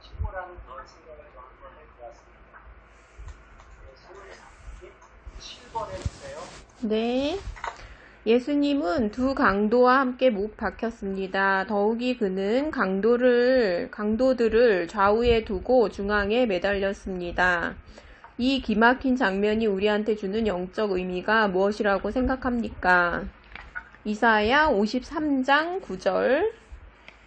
친구라는 그런 생각을 좀 한번 해보았습니다. 예수님 7번 해주세요. 네. 예수님은 두 강도와 함께 못 박혔습니다. 더욱이 그는 강도들을 좌우에 두고 중앙에 매달렸습니다. 이 기막힌 장면이 우리한테 주는 영적 의미가 무엇이라고 생각합니까? 이사야 53장 9절.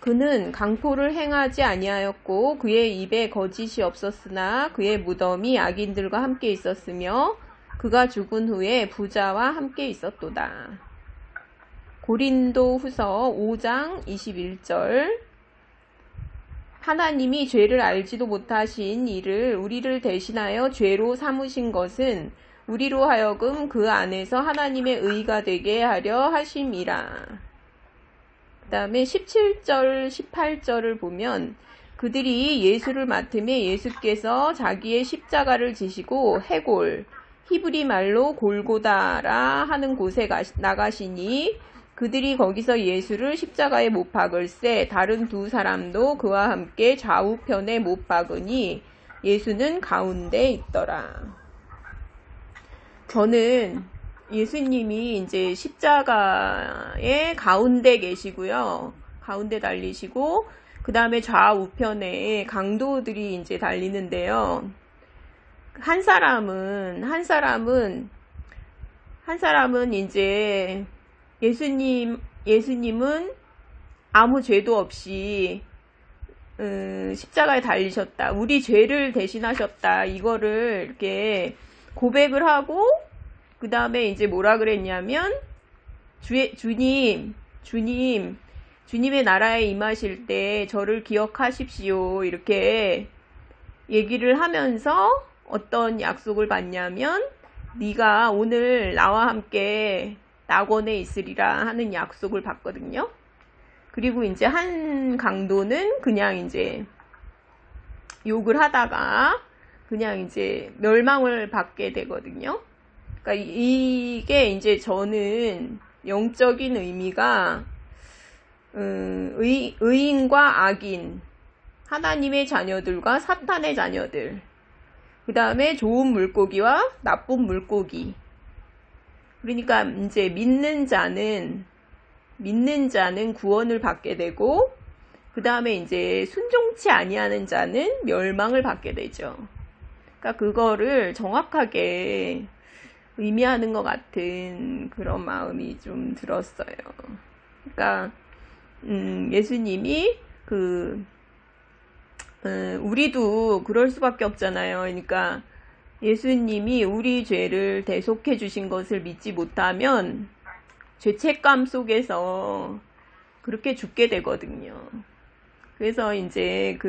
그는 강포를 행하지 아니하였고 그의 입에 거짓이 없었으나 그의 무덤이 악인들과 함께 있었으며 그가 죽은 후에 부자와 함께 있었도다. 고린도후서 5장 21절. 하나님이 죄를 알지도 못하신 이를 우리를 대신하여 죄로 삼으신 것은 우리로 하여금 그 안에서 하나님의 의가 되게 하려 하심이라. 그 다음에 17절 18절을 보면 그들이 예수를 맡음에 예수께서 자기의 십자가를 지시고 해골 히브리 말로 골고다라 하는 곳에 나가시니 그들이 거기서 예수를 십자가에 못 박을새 다른 두 사람도 그와 함께 좌우편에 못 박으니 예수는 가운데 있더라. 저는 예수님이 이제 십자가의 가운데 계시고요. 가운데 달리시고 그 다음에 좌우편에 강도들이 이제 달리는데요. 한 사람은 이제 예수님은 아무 죄도 없이 십자가에 달리셨다. 우리 죄를 대신하셨다. 이거를 이렇게 고백을 하고 그 다음에 이제 뭐라 그랬냐면 주님의 나라에 임하실 때 저를 기억하십시오. 이렇게 얘기를 하면서 어떤 약속을 받냐면 네가 오늘 나와 함께 낙원에 있으리라 하는 약속을 받거든요. 그리고 이제 한 강도는 그냥 이제 욕을 하다가 그냥 이제 멸망을 받게 되거든요. 그러니까 이게 이제 저는 영적인 의미가 의인과 악인, 하나님의 자녀들과 사탄의 자녀들, 그 다음에 좋은 물고기와 나쁜 물고기. 그러니까 이제 믿는 자는 구원을 받게 되고 그 다음에 이제 순종치 아니하는 자는 멸망을 받게 되죠. 그러니까 그거를 정확하게 의미하는 것 같은 그런 마음이 좀 들었어요. 그러니까 예수님이 우리도 그럴 수밖에 없잖아요. 그러니까 예수님이 우리 죄를 대속해 주신 것을 믿지 못하면 죄책감 속에서 그렇게 죽게 되거든요. 그래서 이제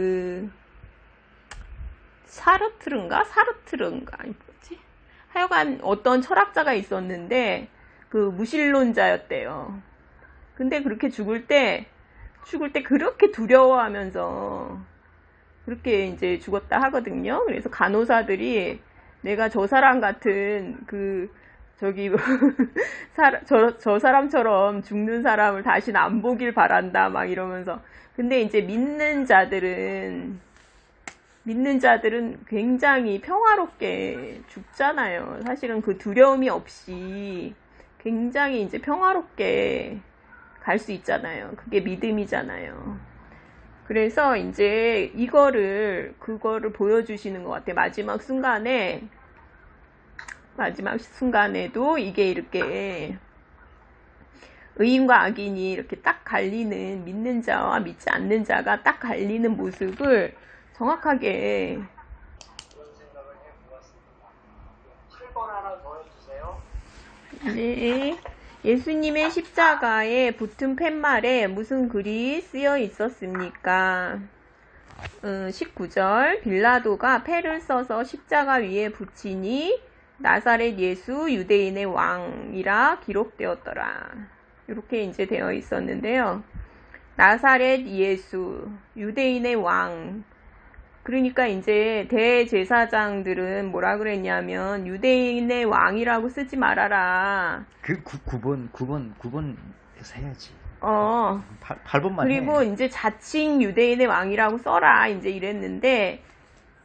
사르트른가 뭐지? 하여간 어떤 철학자가 있었는데 무신론자였대요. 근데 그렇게 죽을 때 그렇게 두려워하면서 그렇게 이제 죽었다 하거든요. 그래서 간호사들이 내가 저 사람 같은 저 사람처럼 죽는 사람을 다시는 안 보길 바란다 막 이러면서. 근데 이제 믿는 자들은 굉장히 평화롭게 죽잖아요. 사실은 그 두려움이 없이 굉장히 이제 평화롭게 갈 수 있잖아요. 그게 믿음이잖아요. 그래서 이제 그거를 보여주시는 것 같아요. 마지막 순간에도 이게 이렇게 의인과 악인이 이렇게 딱 갈리는, 믿는 자와 믿지 않는 자가 딱 갈리는 모습을 정확하게 그런 생각을 해보았습니다. 7번 하나 더 해주세요. 네. 예수님의 십자가에 붙은 팻말에 무슨 글이 쓰여 있었습니까? 19절. 빌라도가 패를 써서 십자가 위에 붙이니 나사렛 예수 유대인의 왕이라 기록되었더라. 이렇게 이제 되어 있었는데요. 나사렛 예수 유대인의 왕. 그러니까 이제 대제사장들은 뭐라 그랬냐면 유대인의 왕이라고 쓰지 말아라. 그 9번에서 해야지. 8번만 그리고 이제 자칭 유대인의 왕이라고 써라 이제 이랬는데,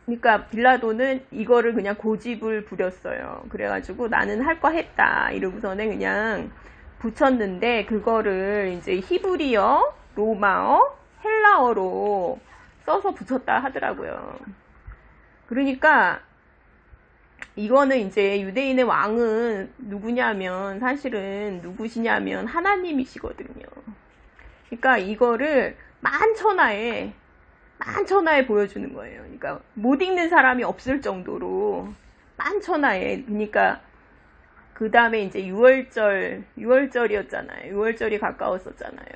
그러니까 빌라도는 이거를 그냥 고집을 부렸어요. 그래가지고 나는 할 거 했다 이러고서는 그냥 붙였는데, 그거를 이제 히브리어, 로마어, 헬라어로 써서 붙였다 하더라고요. 그러니까 이거는 이제 유대인의 왕은 누구냐면, 사실은 누구시냐면 하나님이시거든요. 그러니까 이거를 만천하에 보여주는 거예요. 그러니까 못 읽는 사람이 없을 정도로 만천하에. 그러니까 그 다음에 이제 6월절이었잖아요. 6월절이 가까웠었잖아요.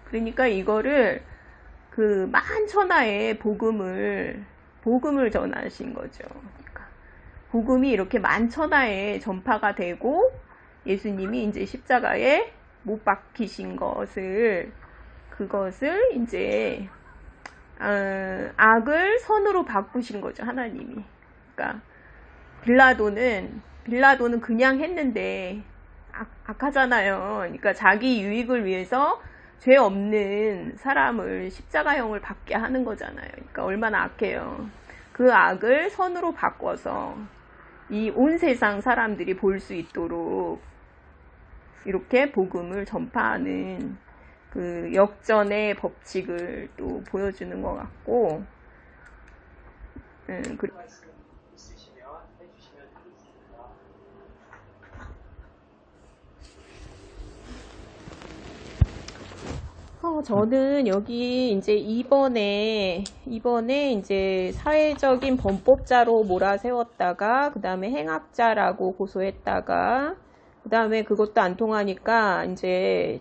그러니까 이거를 그 만천하에 복음을 전하신 거죠. 그러니까 복음이 이렇게 만천하에 전파가 되고, 예수님이 이제 십자가에 못 박히신 그것을 이제 악을 선으로 바꾸신 거죠, 하나님이. 그러니까 빌라도는 그냥 했는데 악하잖아요. 그러니까 자기 유익을 위해서 죄 없는 사람을 십자가형을 받게 하는 거잖아요. 그러니까 얼마나 악해요. 그 악을 선으로 바꿔서 이 온 세상 사람들이 볼 수 있도록 이렇게 복음을 전파하는 그 역전의 법칙을 또 보여주는 것 같고, 말씀 있으시면 해주시면 되겠습니다. 저는 여기 이제 이번에 이제 사회적인 범법자로 몰아세웠다가, 그 다음에 행악자라고 고소했다가, 그 다음에 그것도 안 통하니까 이제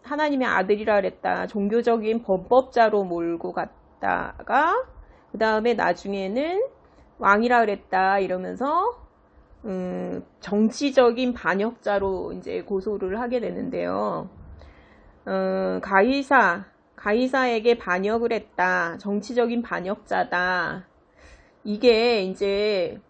하나님의 아들이라 그랬다, 종교적인 범법자로 몰고 갔다가, 그 다음에 나중에는 왕이라 그랬다 이러면서 정치적인 반역자로 이제 고소를 하게 되는데요. 가이사에게 반역을 했다, 정치적인 반역자다. 이게 이제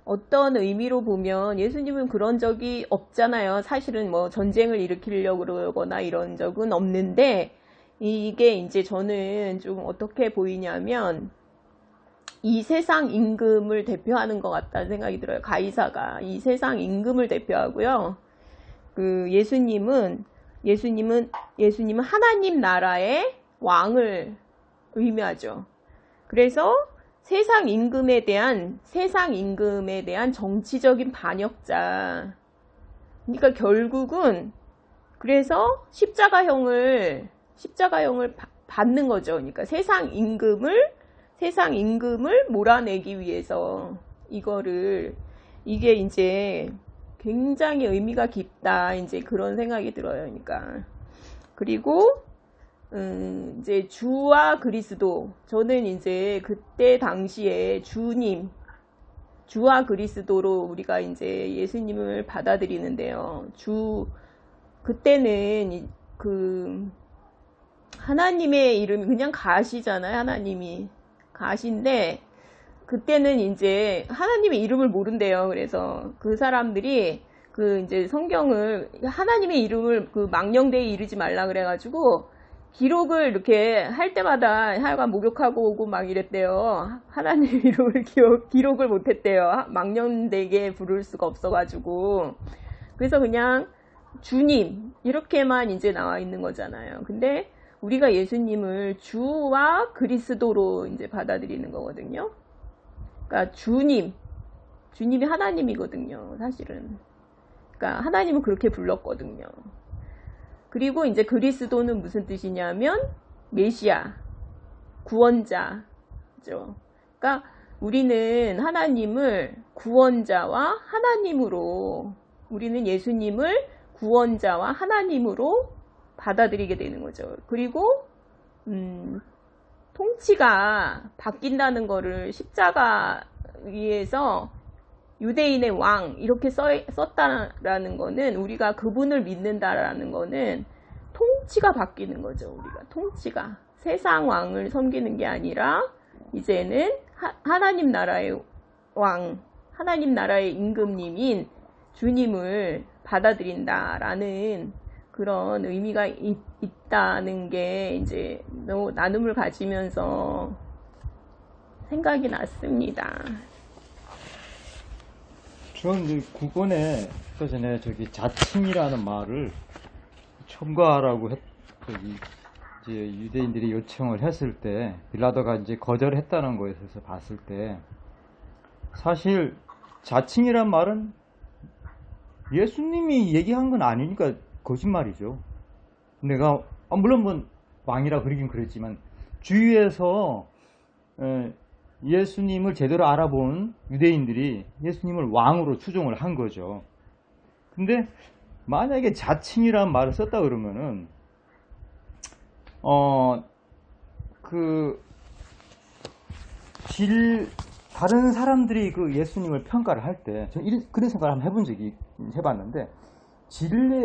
어떤 의미로 보면 예수님은 그런 적이 없잖아요. 사실은 뭐 전쟁을 일으키려고 그러거나 이런 적은 없는데, 이게 이제 저는 좀 어떻게 보이냐면 이 세상 임금을 대표하는 것 같다는 생각이 들어요. 가이사가 이 세상 임금을 대표하고요. 그 예수님은 하나님 나라의 왕을 의미하죠. 그래서 세상 임금에 대한 정치적인 반역자. 그러니까 결국은 그래서 십자가형을 받는 거죠. 그러니까 세상 임금을 몰아내기 위해서 이게 이제 굉장히 의미가 깊다, 이제 그런 생각이 들어요. 그러니까 그리고 이제 주와 그리스도, 저는 이제 그때 당시에 주와 그리스도로 우리가 이제 예수님을 받아들이는데요. 그때는 그 하나님의 이름이 그냥 가시잖아요. 하나님이 가시인데, 그때는 이제 하나님의 이름을 모른대요. 그래서 그 사람들이 그 이제 성경을, 하나님의 이름을 그 망령되이 이르지 말라 그래가지고 기록을 이렇게 할 때마다 하여간 목욕하고 오고 막 이랬대요. 하나님의 이름을 기록을 못했대요. 망령되게 부를 수가 없어가지고. 그래서 그냥 주님 이렇게만 이제 나와 있는 거잖아요. 근데 우리가 예수님을 주와 그리스도로 이제 받아들이는 거거든요. 그러니까 주님이 하나님이거든요, 사실은. 그러니까 하나님은 그렇게 불렀거든요. 그리고 이제 그리스도는 무슨 뜻이냐면 메시아, 구원자죠. 그러니까 우리는 하나님을 구원자와 하나님으로, 우리는 예수님을 구원자와 하나님으로 받아들이게 되는 거죠. 그리고 통치가 바뀐다는 거를 십자가 위에서 유대인의 왕 이렇게 썼다라는 거는, 우리가 그분을 믿는다라는 거는 통치가 바뀌는 거죠. 우리가 통치가 세상 왕을 섬기는 게 아니라 이제는 하나님 나라의 왕, 하나님 나라의 임금님인 주님을 받아들인다라는 그런 의미가 있다는 게 이제 나눔을 가지면서 생각이 났습니다. 저는 이제 국언에 아까 전에 저기 자칭이라는 말을 첨가하라고 이제 유대인들이 요청을 했을 때 빌라도가 이제 거절했다는 거에 대해서 봤을 때 사실 자칭이란 말은 예수님이 얘기한 건 아니니까 거짓말이죠. 내가 물론 뭐 왕이라 그러긴 그랬지만 주위에서 예수님을 제대로 알아본 유대인들이 예수님을 왕으로 추종을 한 거죠. 근데 만약에 자칭이라는 말을 썼다 그러면은 다른 사람들이 그 예수님을 평가를 할 때 저는 그런 생각을 한번 해본 적이 해봤는데 진례